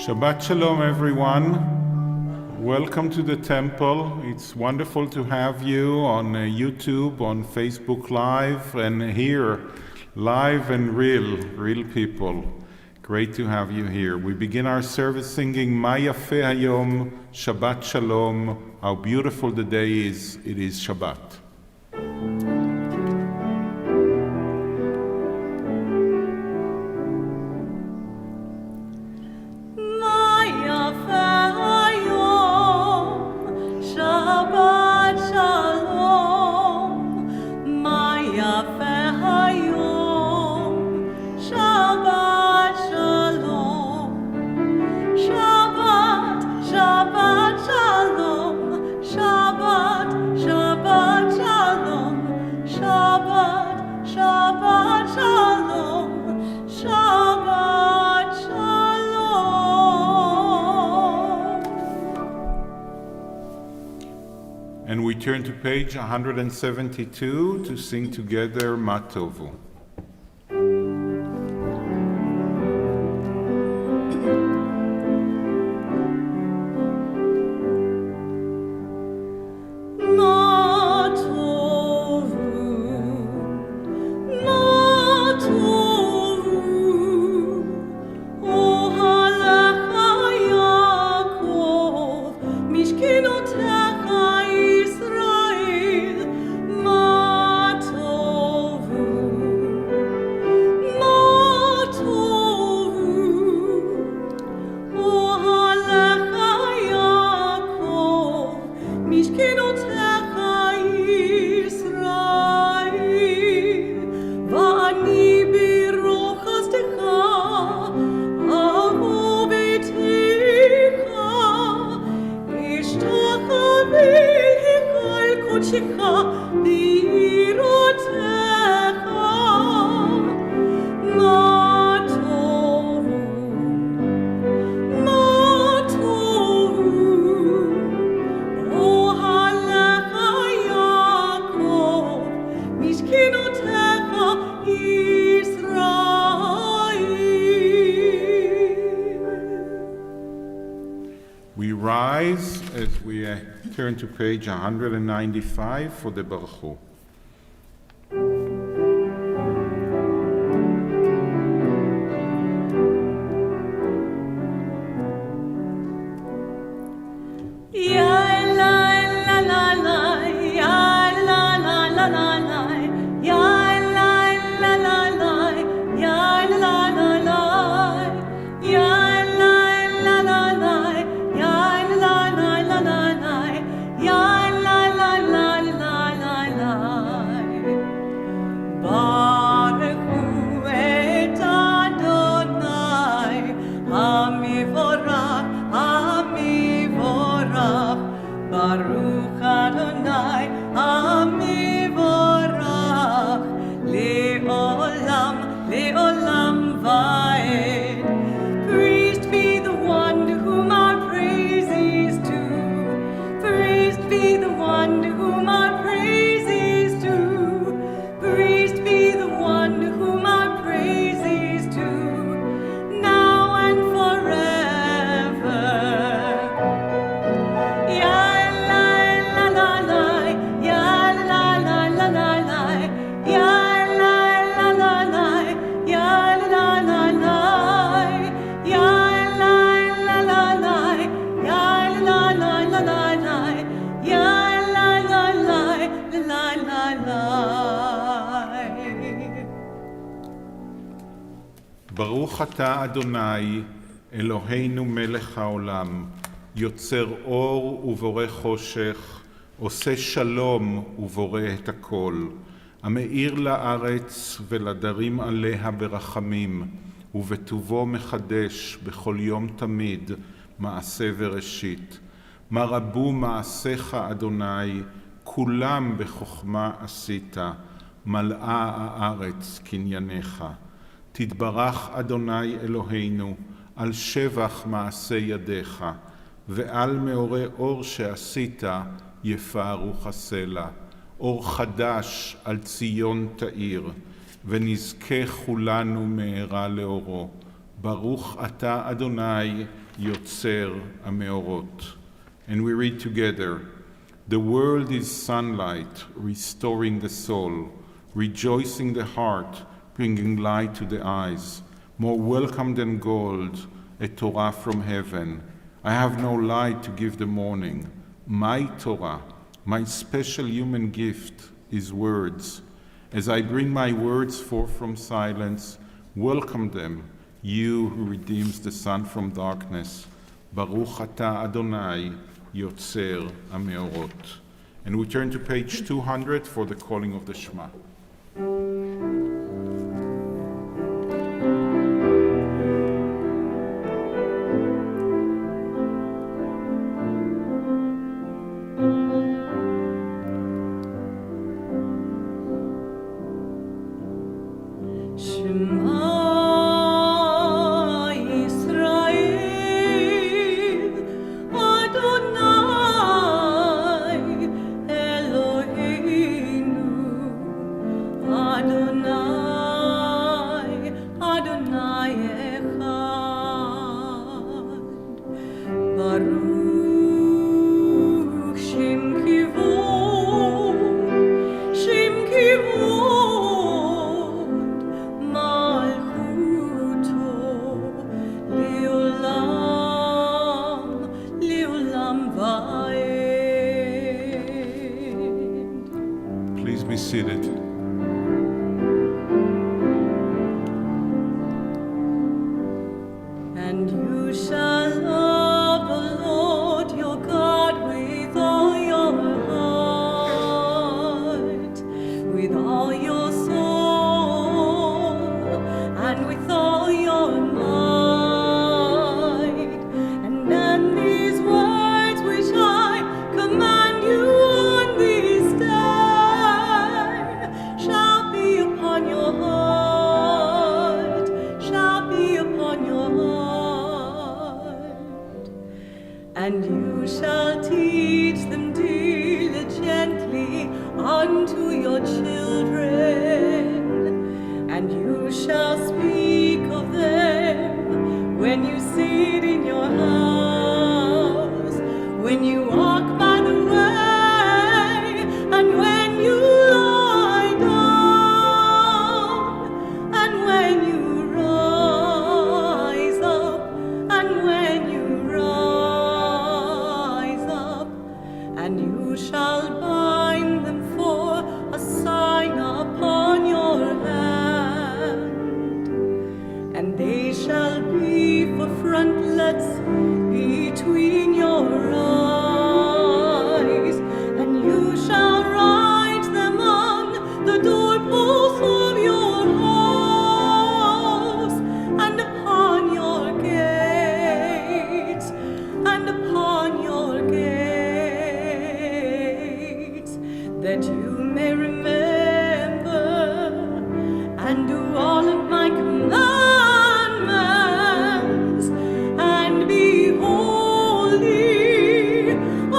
Shabbat Shalom, everyone. Welcome to the temple. It's wonderful to have you on YouTube, on Facebook Live, and here, live and real people. Great to have you here. We begin our service singing Ma Yafeh Hayom, Shabbat Shalom. How beautiful the day is. It is Shabbat. And we turn to page 172 to sing together Ma Tovu. We rise as we turn to page 195 for the Berlow. ברוך אתה אדוני אלוהינו מלך העולם, יוצר אור ובורא חושך, עושה שלום ובורא את הכל, המאיר לארץ ולדרים עליה ברחמים, ובטובו מחדש בכל יום תמיד מעשה וראשית. מה רבו מעשיך אדוני, כולם בחוכמה עשית, מלאה הארץ קנייניך. תתברך אדוני אלוהינו על שבח מעשה ידיך, ועל מאורי אור שעשית יפארו חסלה. אור חדש על ציון תאיר, ונזכה כולנו מהרה לאורו. ברוך אתה אדוני Yotzer HaMeorot. And we read together, the world is sunlight, restoring the soul, rejoicing the heart, bringing light to the eyes, more welcome than gold, a Torah from heaven. I have no light to give the morning. My Torah, my special human gift, is words. As I bring my words forth from silence, welcome them, you who redeems the sun from darkness. Baruch Ata Adonai, Yotzer HaMeorot. And we turn to page 200 for the calling of the Shema. Please be seated. And you shall love the Lord your God with all your heart, with all your soul, and with all your might. And then these words which I command you on this day shall be upon your heart, shall be upon your heart. And you shall teach them diligently unto your children, and you shall speak of them when you sit in your house, when you walk by the way, and when you lie down, and when you rise up, and when you rise up. And you shall bind them for a sign upon your hand, and they shall be for frontlets between your eyes, and you shall write them on the doorposts of your house, and upon your gates, and upon your gates, that you may remember and do all of my commandments, and be holy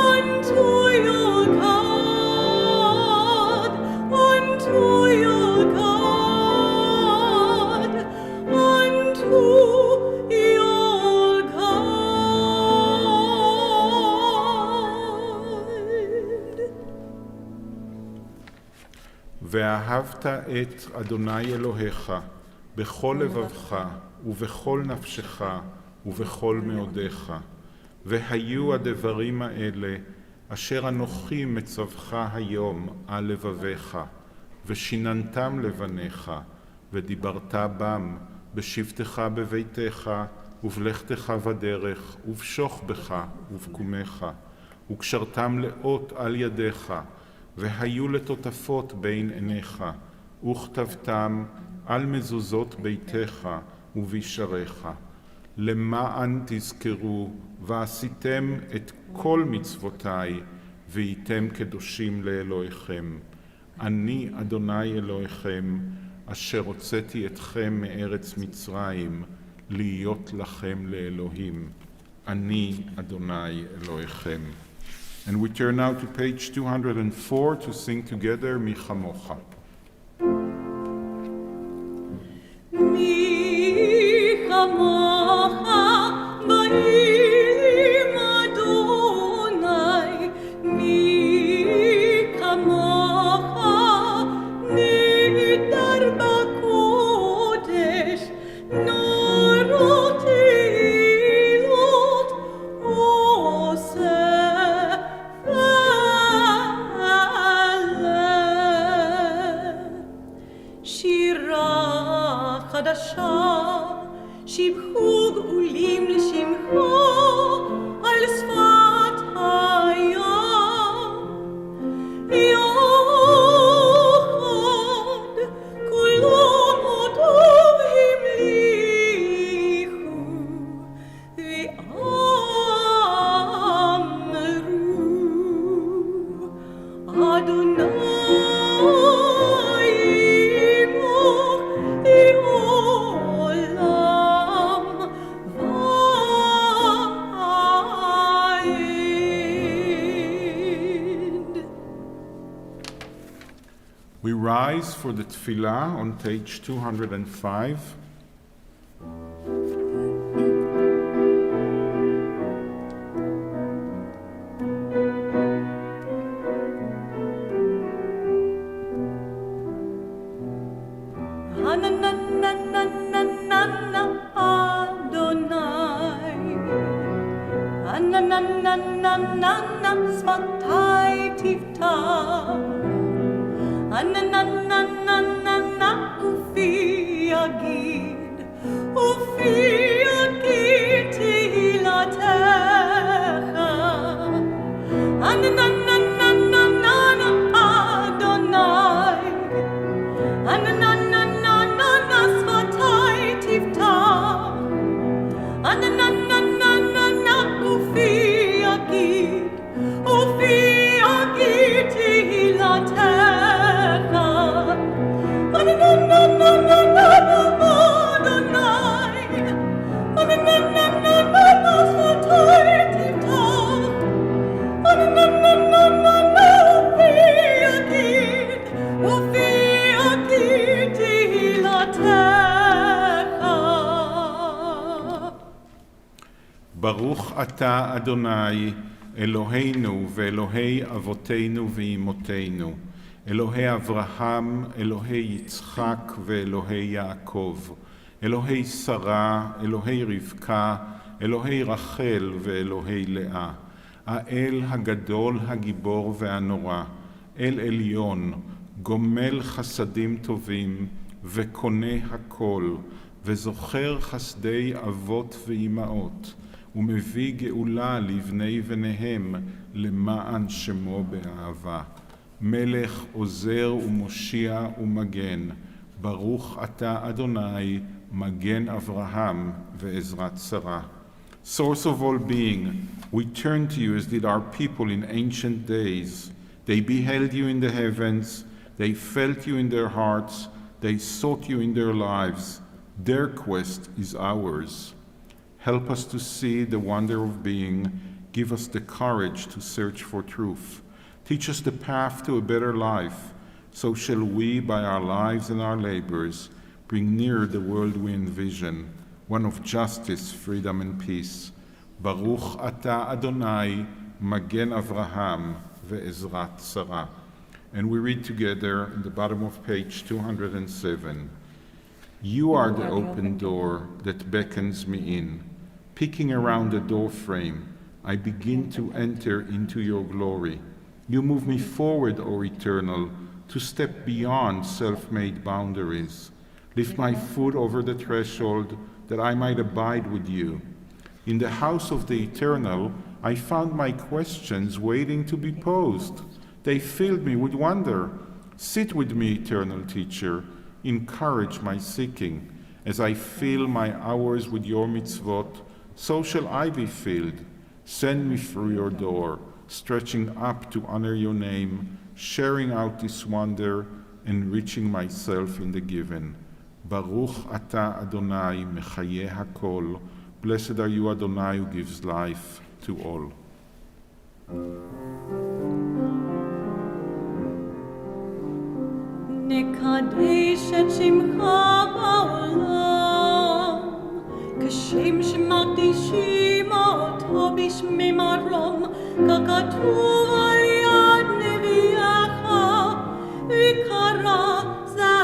unto your God, unto your God, unto your God. ואהבת את אדוני אלוהיך בכל לבבך ובכל נפשך ובכל מאודיך. והיו הדברים האלה אשר אנוכי מצווך היום על לבביך, ושיננתם לבניך, ודיברת בם בשבתך בביתך, ובלכתך בדרך, ובשוכבך ובקומך, וקשרתם לאות על ידיך, והיו לטוטפות בין עיניך, וכתבתם על מזוזות ביתך ובישריך, למען תזכרו ועשיתם את כל מצוותיי, והייתם קדושים לאלוהיכם. אני אדוני אלוהיכם, אשר הוצאתי אתכם מארץ מצרים, להיות לכם לאלוהים. אני אדוני אלוהיכם. And we turn now to page 204 to sing together Mi Chamocha. Mi chamocha ba'ir We rise for the tefillah on page 205. ברוך אתה אדוני אלוהינו ואלוהי אבותינו ואימותינו, אלוהי אברהם, אלוהי יצחק ואלוהי יעקב, אלוהי שרה, אלוהי רבקה, אלוהי רחל ואלוהי לאה, האל הגדול הגיבור והנורא, אל עליון, גומל חסדים טובים וקונה הכל, וזוכר חסדי אבות ואימהות, ומביא גאולה לבני בניהם למען שמו באהבה. מלך עוזר ומושיע ומגן, ברוך אתה אדוני, מגן אברהם ועזרת שרה. Source of all being, we turn to you as did our people in ancient days. They beheld you in the heavens, they felt you in their hearts, they sought you in their lives. Their quest is ours. Help us to see the wonder of being. Give us the courage to search for truth. Teach us the path to a better life. So shall we, by our lives and our labors, bring near the world we envision, one of justice, freedom, and peace. Baruch ata Adonai, Magen Avraham, ve'ezrat Sarah. And we read together at the bottom of page 207. You are the open door that beckons me in. Peeking around the door frame, I begin to enter into your glory. You move me forward, O Eternal, to step beyond self-made boundaries. Lift my foot over the threshold that I might abide with you. In the house of the Eternal, I found my questions waiting to be posed. They filled me with wonder. Sit with me, Eternal Teacher. Encourage my seeking. As I fill my hours with your mitzvot, so shall I be filled. Send me through your door, stretching up to honor your name, sharing out this wonder, enriching myself in the given. Baruch ata Adonai mechayeh hakol. Blessed are you, Adonai, who gives life to all. נקדש את שמך בעולם, כשם שמקדישים אותו בשמי מרום, ככתוב על יד נביאך, וקרא זה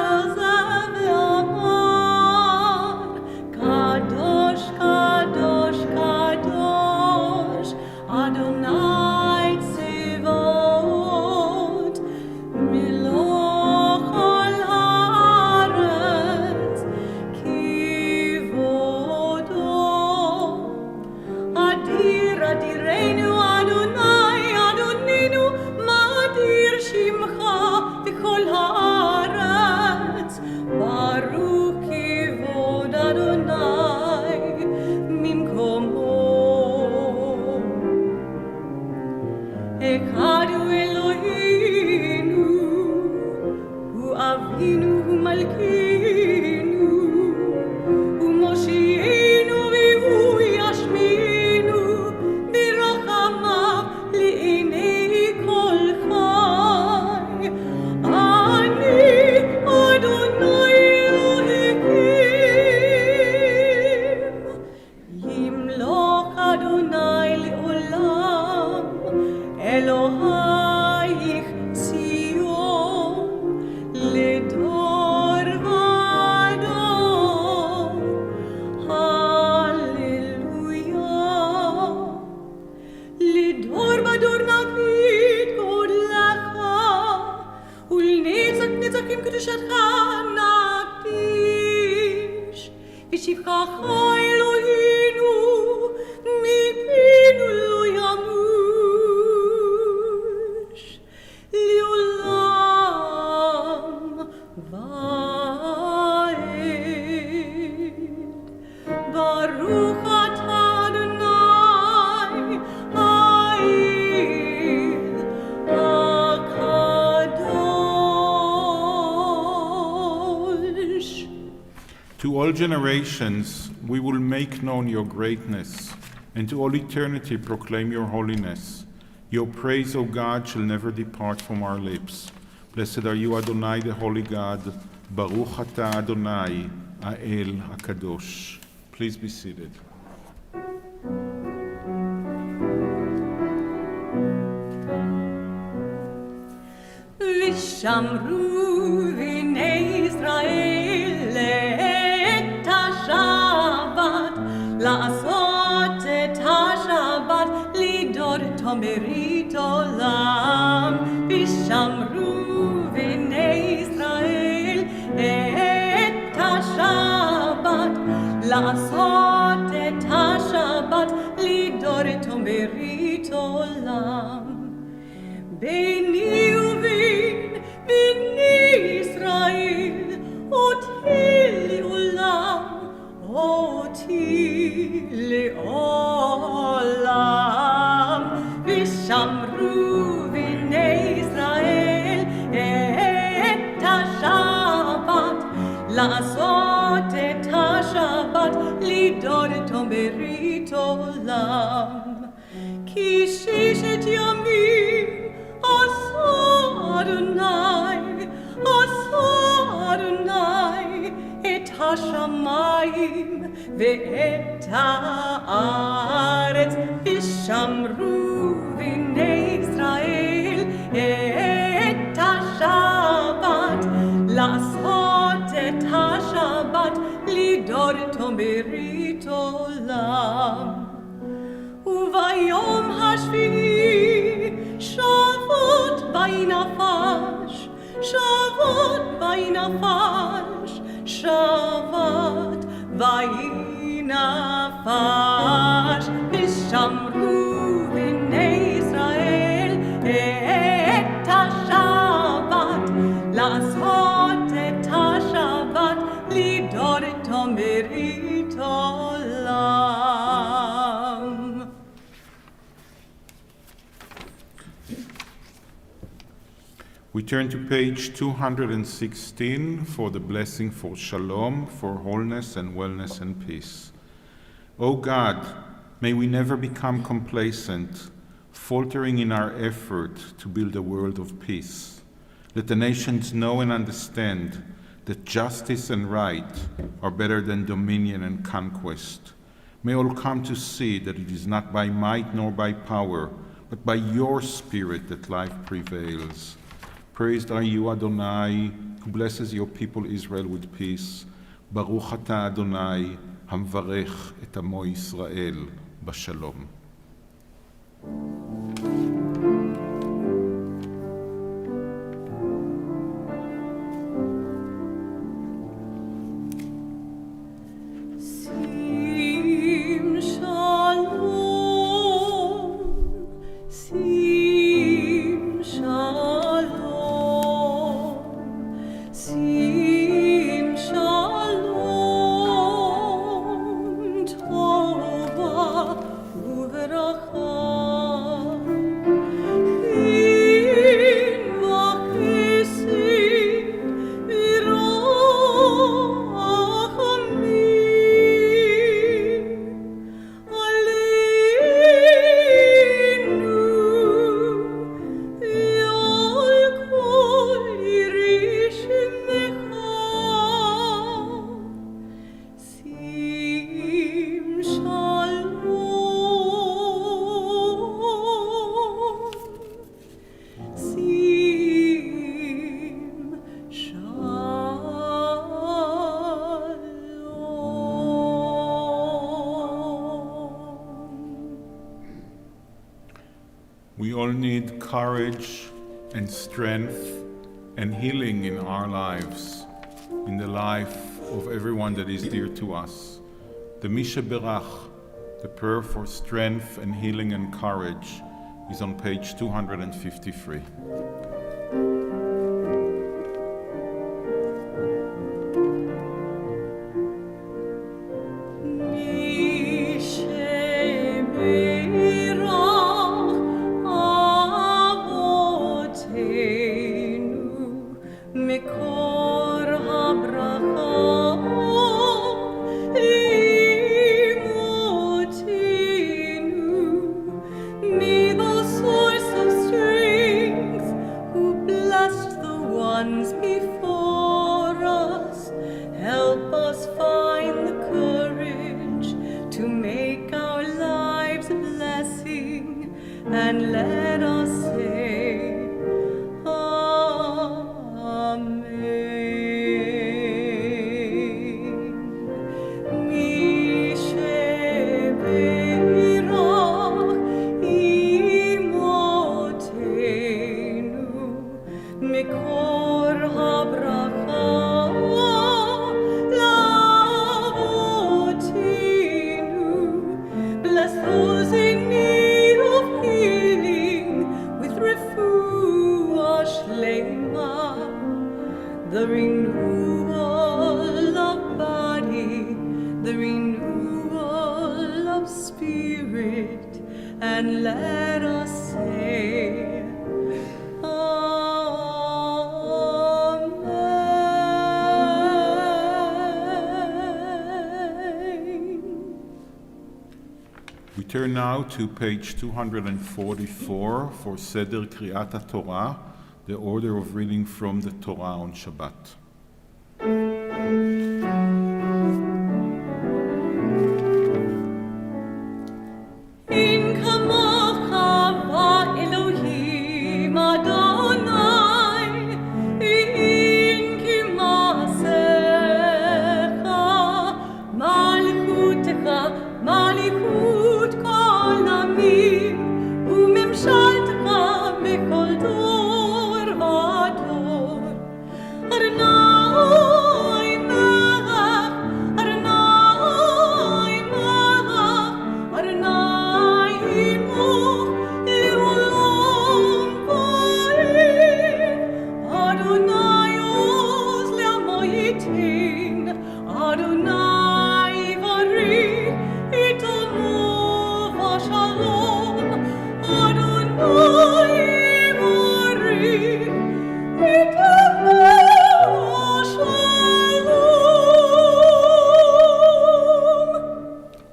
ואמר, קדוש, קדוש, קדוש, אדוני צבאות, מלוך כל הארץ, כבודו. אדיר אדירנו אדוני, אדוננו, מה אדיר שמך בכל הארץ. ברוך כבוד אדוני ממקומו. אחד הוא אלוהינו, הוא אבינו, הוא מלכינו, הוא מושיענו והוא ישמיענו, ברחמיו לעיני כל חי. אני all generations we will make known your greatness, and to all eternity proclaim your holiness. Your praise, O God, shall never depart from our lips. Blessed are you, Adonai, the Holy God. Baruch atah Adonai, Ariel HaKadosh. Please be seated. ושמרו בני ישראל את השבת, לעשות את השבת לדור תמרית עולם. ושמרו בני ישראל את השבת, לעשות את השבת לדור תמרית עולם. בני ובין בני ישראל אותי לעולם, אותי לעולם. ושמרו בני ישראל את השבת, לעשות את השבת לדור תמרית עולם. כי ששת ימים עשה אדוני, עשה אדוני את השמיים ואת הארץ. ושמרו בני ישראל את השבת, לעשות את השבת לדור תמרית עולם. וביום השביעי שבות בי נפש, שבות בי נפש, שבת בי נפש. ושמרו בני ישראל את השבת, לעשות את השבת לדור תמרית עולם. We turn to page 216 for the blessing for shalom, for wholeness and wellness and peace. O God, may we never become complacent, faltering in our effort to build a world of peace. Let the nations know and understand that justice and right are better than dominion and conquest. May all come to see that it is not by might nor by power, but by your Spirit that life prevails. Praised are you, Adonai, who blesses your people Israel with peace. Baruch atah Adonai, hamvarech et amo Yisrael b'shalom. We all need courage and strength and healing in our lives, in the life of everyone that is dear to us. The Misha Berach, the prayer for strength and healing and courage, is on page 253. מקור הברכה and let us say, Amen. מקור הברכה לאבותינו. Bless those in need of healing with refuah shlema, the renewal of body, the renewal of spirit, and let us say, We turn now to page 244 for Seder Kriyat HaTorah, the order of reading from the Torah on Shabbat.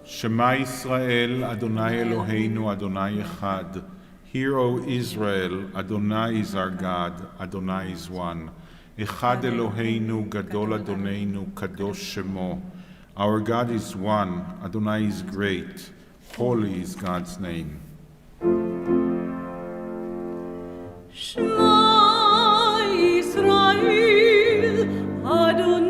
Shema Yisrael, Adonai Eloheinu, Adonai Echad. Hear, O Israel, Adonai is our God, Adonai is one. Echad Eloheinu, Gadol Adoneinu, Kadosh Shemo. Our God is one, Adonai is great, holy is God's name. Shema Yisrael, Adonai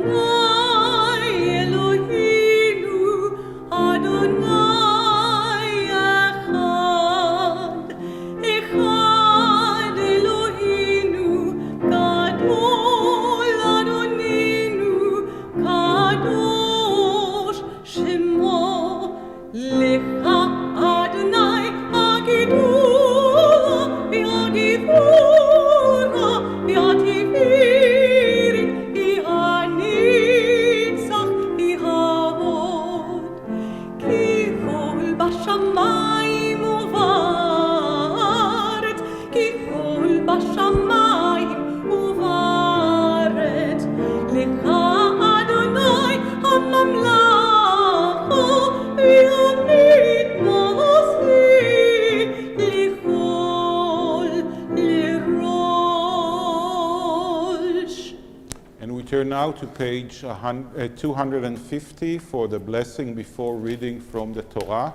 Now to page 250 for the blessing before reading from the Torah.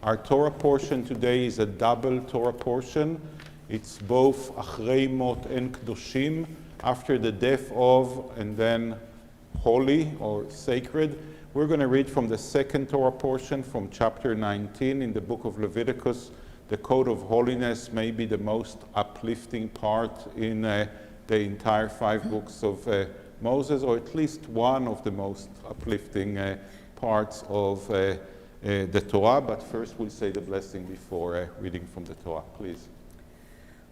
Our Torah portion today is a double Torah portion. It's both Achrei Mot and Kedoshim, after the death of and then holy or sacred. We're going to read from the second Torah portion from chapter 19 in the book of Leviticus. The code of holiness may be the most uplifting part in the entire 5 books of Moses, or at least one of the most uplifting parts of the Torah. But first we'll say the blessing before reading from the Torah, please.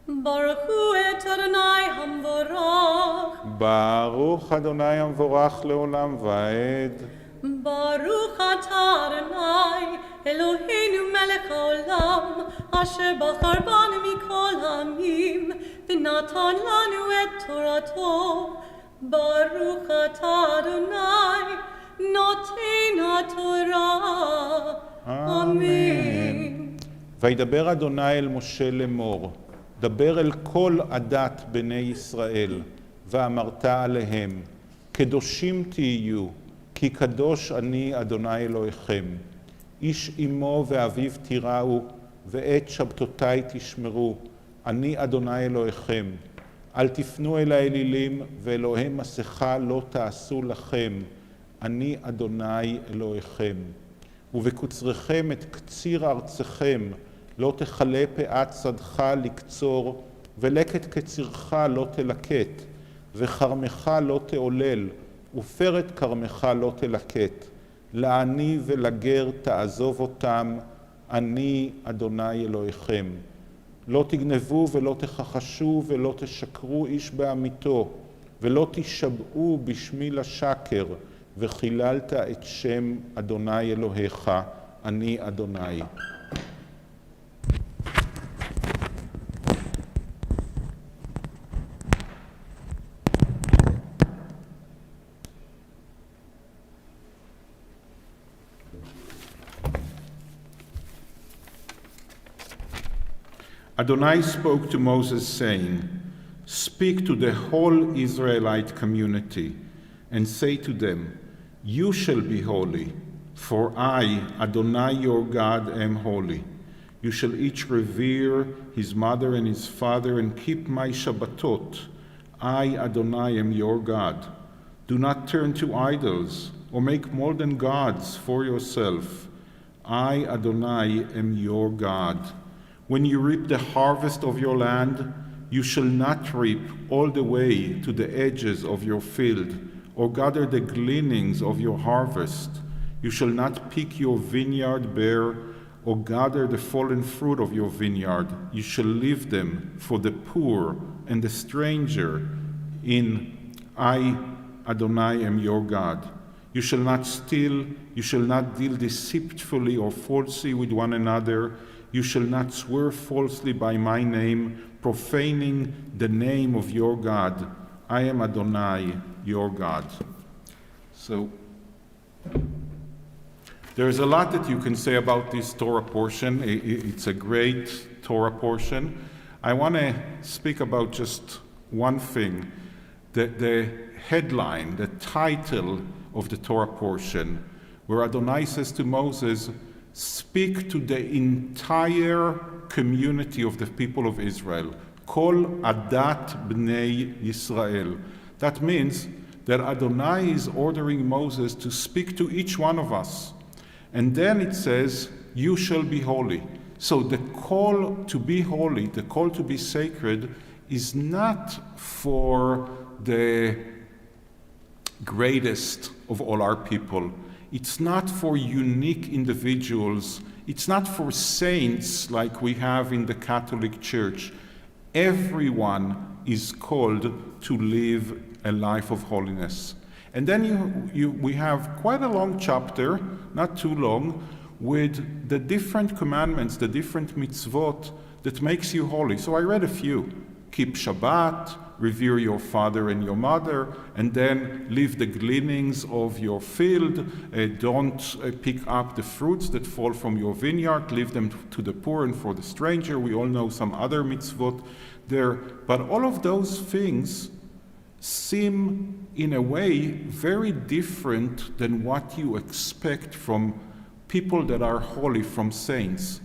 Baruch hu et Adonai hamvorach. Baruch Adonai hamvorach leolam vaed. Baruch atah Adonai Eloheinu melech haolam, asher bachar banu mikol hamim, v'natan lanu et Torato. Baruch atah Adonai noten haTorah. Amen. וידבר אדוני אל משה לאמור, דבר אל כל עדת בני ישראל, ואמרת עליהם, קדושים תהיו, כי קדוש אני אדוני אלוהיכם. איש אמו ואביו תיראו, ואת שבתותי תשמרו, אני אדוני אלוהיכם. אל תפנו אל האלילים, ואלוהי מסכה לא תעשו לכם, אני אדוני אלוהיכם. ובקוצריכם את קציר ארצכם, לא תכלה פאת שדך לקצור, ולקט קצירך לא תלקט, וכרמך לא תעולל, ופרת כרמך לא תלקט. לעני ולגר תעזוב אותם, אני אדוני אלוהיכם. לא תגנבו ולא תכחשו ולא תשקרו איש בעמיתו, ולא תשבעו בשמי לשקר, וחיללת את שם אדוני אלוהיך, אני אדוני. Adonai spoke to Moses, saying, "Speak to the whole Israelite community, and say to them, you shall be holy, for I, Adonai your God, am holy. You shall each revere his mother and his father, and keep my Shabbatot. I, Adonai, am your God. Do not turn to idols, or make molten gods for yourself. I, Adonai, am your God. When you reap the harvest of your land, you shall not reap all the way to the edges of your field, or gather the gleanings of your harvest. You shall not pick your vineyard bare, or gather the fallen fruit of your vineyard. You shall leave them for the poor and the stranger. In I, Adonai, am your God. You shall not steal, you shall not deal deceitfully or falsely with one another. You shall not swear falsely by my name, profaning the name of your God. I am Adonai, your God." So, there's a lot that you can say about this Torah portion. It's a great Torah portion. I want to speak about just one thing. The headline, the title of the Torah portion, where Adonai says to Moses, "Speak to the entire community of the people of Israel. Kol adat bnei Yisrael." That means that Adonai is ordering Moses to speak to each one of us. And then it says, "You shall be holy." So the call to be holy, the call to be sacred, is not for the greatest of all our people. It's not for unique individuals. It's not for saints like we have in the Catholic Church. Everyone is called to live a life of holiness. And then we have quite a long chapter, not too long, with the different commandments, the different mitzvot that makes you holy. So I read a few. Keep Shabbat, revere your father and your mother, and then leave the gleanings of your field. Don't pick up the fruits that fall from your vineyard. Leave them to the poor and for the stranger. We all know some other mitzvot there. But all of those things seem, in a way, very different than what you expect from people that are holy, from saints.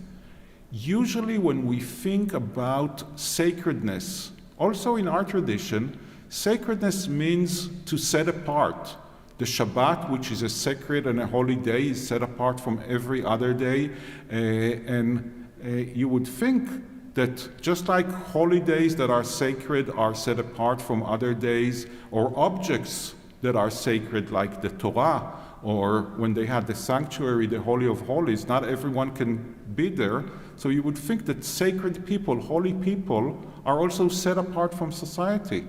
Usually when we think about sacredness, also in our tradition, sacredness means to set apart. The Shabbat, which is a sacred and a holy day, is set apart from every other day. And you would think that just like holidays that are sacred are set apart from other days, or objects that are sacred like the Torah, or when they had the sanctuary, the Holy of Holies, not everyone can be there. So you would think that sacred people, holy people, are also set apart from society.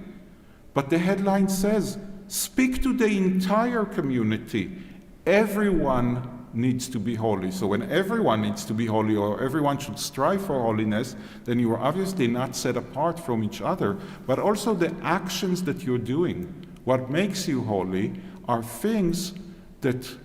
But the headline says, speak to the entire community. Everyone needs to be holy. So when everyone needs to be holy, or everyone should strive for holiness, then you are obviously not set apart from each other, but also the actions that you're doing. What makes you holy are things that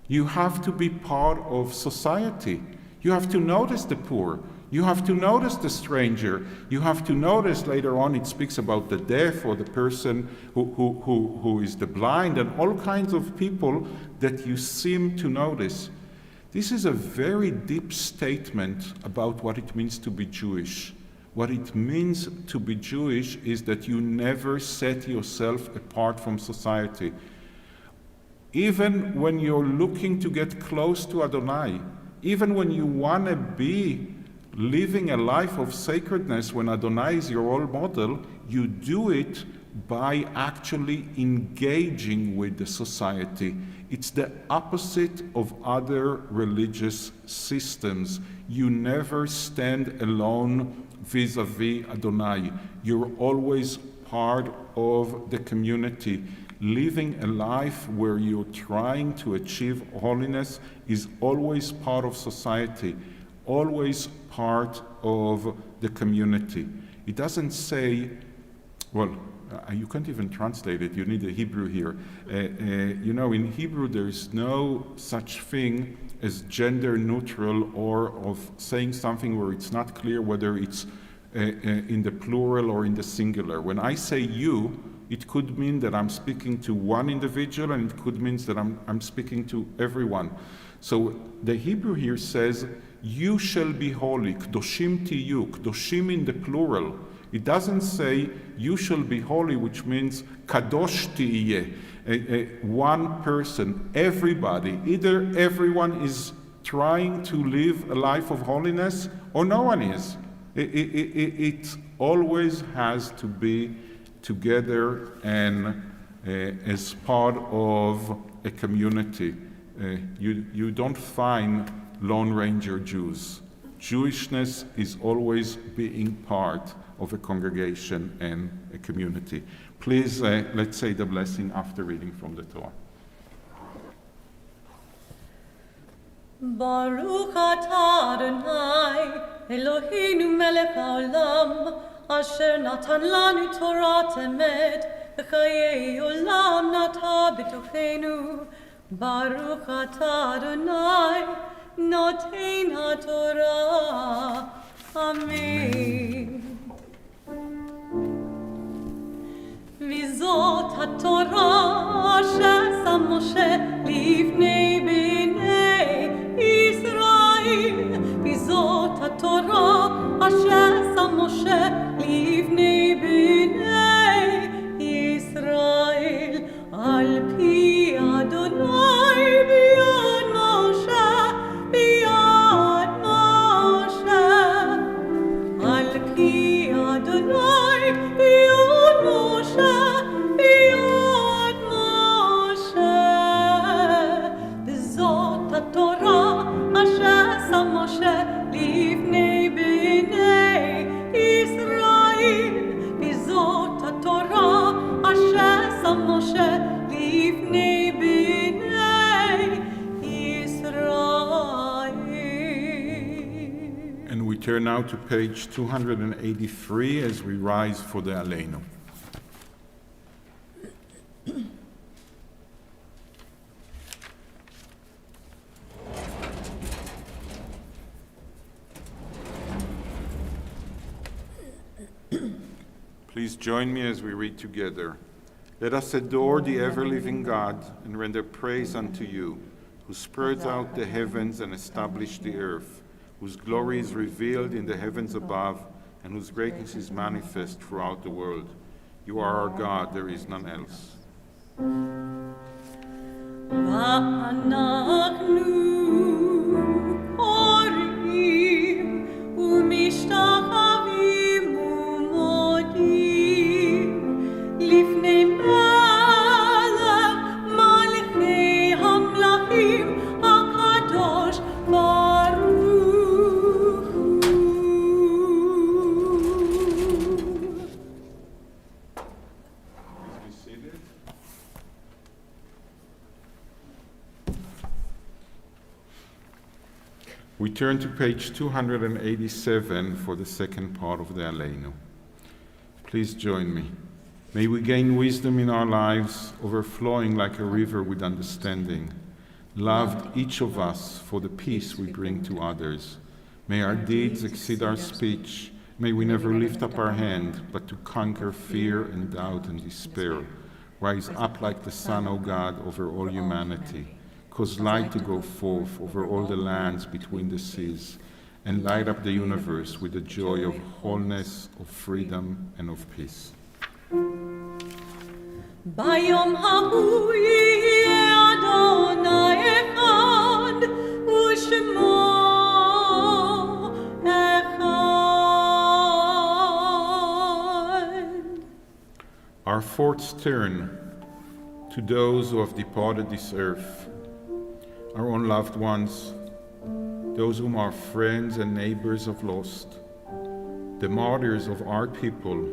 you have to be part of society. You have to notice the poor. You have to notice the stranger. You have to notice, later on it speaks about the deaf, or the person who is the blind, and all kinds of people that you seem to notice. This is a very deep statement about what it means to be Jewish. What it means to be Jewish is that you never set yourself apart from society. Even when you're looking to get close to Adonai, even when you want to be living a life of sacredness, when Adonai is your role model, you do it by actually engaging with the society. It's the opposite of other religious systems. You never stand alone vis-a-vis Adonai. You're always part of the community. Living a life where you're trying to achieve holiness is always part of society, always part of the community. It doesn't say, well, you can't even translate it, you need a Hebrew here. In Hebrew there is no such thing as gender neutral or of saying something where it's not clear whether it's in the plural or in the singular. When I say you, it could mean that I'm speaking to one individual, and it could mean that I'm speaking to everyone. So the Hebrew here says, you shall be holy, kdoshim tiyu, kdoshim in the plural. It doesn't say, you shall be holy, which means kadosh tiyeh, one person, everybody. Either everyone is trying to live a life of holiness, or no one is. It always has to be together and as part of a community. You don't find Lone Ranger Jews. Jewishness is always being part of a congregation and a community. Please, let's say the blessing after reading from the Torah. Baruch atah Adonai, Eloheinu melech haolam, asher natan lanu Torat emet, v'chayei olam nata b'tochenu. Baruch atah Adonai, noten haTorah. Amen. V'zot haTorah asher sam Moshe livnei bnei Israel. V'zot haTorah asher sam Moshe livnei bnei Israel. Al pi Adonai b'yad Moshe, b'yad Moshe. Al pi Adonai b'yad Moshe, b'yad Moshe. V'zot haTorah asher sam Moshe livnei bnei Israel. V'zot haTorah asher sam Moshe livnei bnei Israel. And we turn now to page 283 as we rise for the Aleinu. Please join me as we read together. Let us adore the ever-living God and render praise unto you, who spreads out the heavens and established the earth, whose glory is revealed in the heavens above, and whose greatness is manifest throughout the world. You are our God, there is none else. We turn to page 287 for the second part of the Aleinu. Please join me. May we gain wisdom in our lives, overflowing like a river with understanding. Love each of us for the peace we bring to others. May our deeds exceed our speech. May we never lift up our hand, but to conquer fear and doubt and despair. Rise up like the sun, O God, over all humanity. cause light to go forth over all the lands between the seas, and light up the universe with the joy of wholeness, of freedom, and of peace. Bayom hahu yeh Adonai echad, u'shemo echad. Our thoughts turn to those who have departed this earth, our own loved ones, those whom our friends and neighbors have lost, the martyrs of our people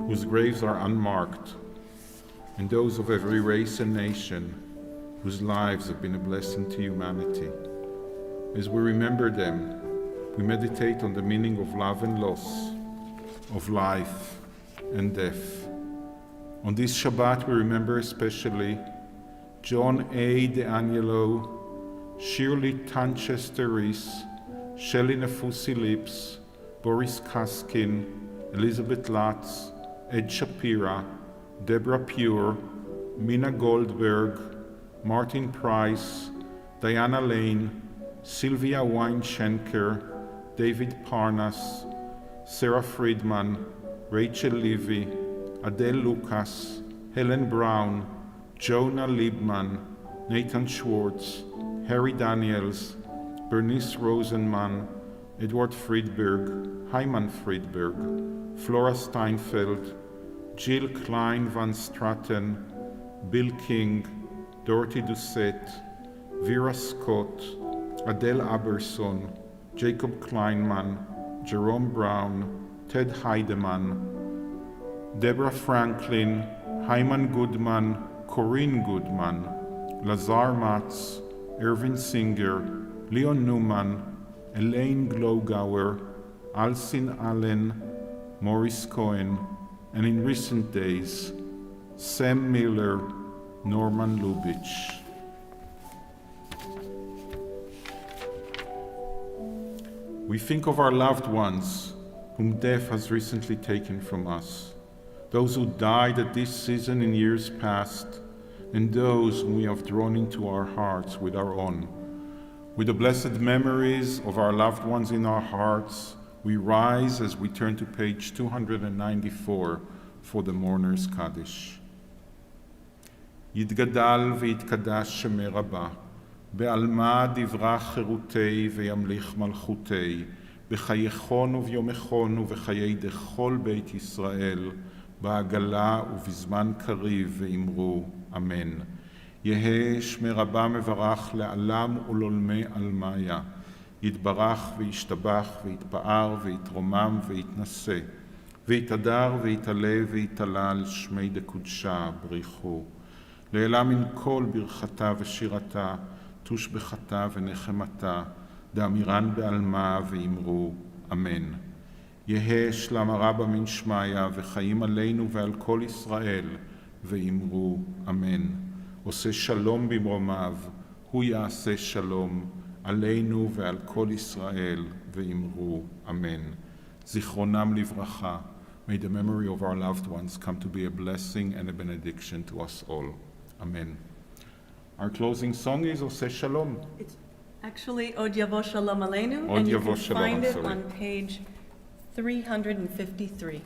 whose graves are unmarked, and those of every race and nation whose lives have been a blessing to humanity. As we remember them, we meditate on the meaning of love and loss, of life and death. On this Shabbat, we remember especially John A. DeAngelo, Shirley Tanchester Reese, Shelley Nefusi Lips, Boris Kaskin, Elizabeth Latz, Ed Shapira, Deborah Pure, Mina Goldberg, Martin Price, Diana Lane, Sylvia Weinschenker, David Parnas, Sarah Friedman, Rachel Levy, Adele Lucas, Helen Brown, Jonah Liebman, Nathan Schwartz, Harry Daniels, Bernice Rosenman, Edward Friedberg, Hyman Friedberg, Flora Steinfeld, Jill Klein van Straten, Bill King, Dorothy Doucette, Vera Scott, Adele Aberson, Jacob Kleinman, Jerome Brown, Ted Heidemann, Deborah Franklin, Hyman Goodman, Corinne Goodman, Lazar Matz, Irvin Singer, Leon Newman, Elaine Glogauer, Alcin Allen, Maurice Cohen, and in recent days, Sam Miller, Norman Lubitsch. We think of our loved ones whom death has recently taken from us, those who died at this season in years past, and those whom we have drawn into our hearts with our own. With the blessed memories of our loved ones in our hearts, we rise as we turn to page 294 for the Mourner's Kaddish. יתגדל ויתקדש שמי רבה, בעלמא דברך חירותי וימליך מלכותי, בחייכון וביומכון ובחיי דכל בית ישראל, בעגלה ובזמן קריב ואמרו אמן. יהא שמי רבה מברך לעלם ולעולמי עלמיה, יתברך וישתבח ויתפאר ויתרומם ויתנשא, ויתהדר ויתעלה ויתעלה על שמי דקודשה בריחו. לעילה מן כל ברכתה ושירתה, תושבחתה ונחמתה, דאמירן בעלמה ואמרו אמן. יהא שלמה רבה מן שמיה וחיים עלינו ועל כל ישראל, ואמרו אמן. עושה שלום במרומיו, הוא יעשה שלום עלינו ועל כל ישראל, ואמרו אמן. זיכרונם לברכה. May the memory of our loved ones come to be a blessing and a benediction to us all. Amen. Our closing song is Oseh Shalom. It's actually Od Yavo Shalom Aleinu, Od and you Yavo can Shalom, find it sorry. on page 353.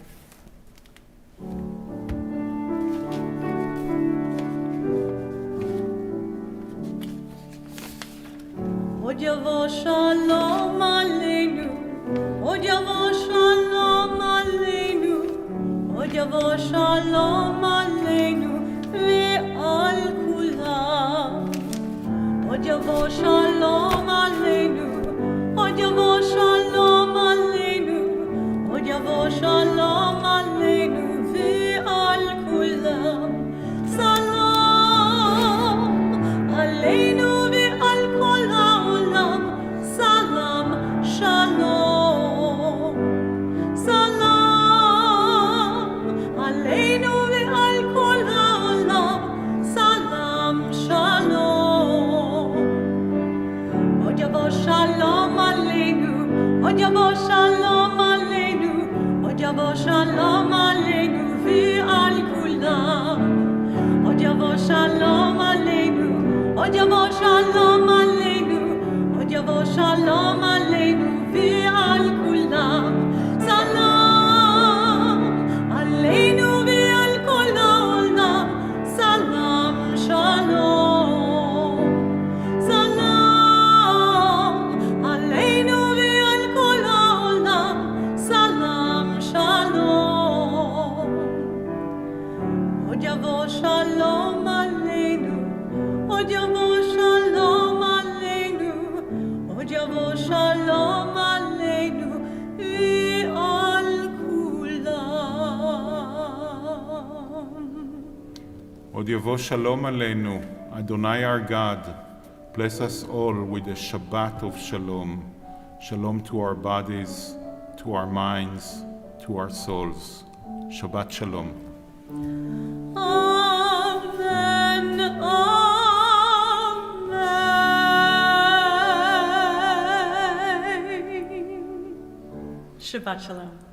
Od Yavo Shalom Aleinu, Od Yavo Shalom Aleinu, Od Yavo Shalom Aleinu, ve'al kulam. Od Yavo Shalom Aleinu, Od Yavo Shalom Aleinu, Od Yavo Shalom Aleinu, ve'al kulam. Salam Aleinu ve'al kol ha'olam, Salam Shalom. Salam Aleinu ve'al kol ha'olam, Salam Shalom. Od Yavo Shalom Aleinu, שלום עלינו ועל כולם, סלם עלינו ועל כל העולם, סלם שלום, סלם עלינו ועל כל העולם, סלם שלום. עוד יבוא שלום עלינו, עוד יבוא שלום עלינו, עוד יבוא שלום עלינו ועל כולם. עוד יבוא shalom aleinu. Adonai our God, bless us all with a Shabbat of shalom. Shalom to our bodies, to our minds, to our souls. Shabbat shalom. Amen, amen. Shabbat shalom.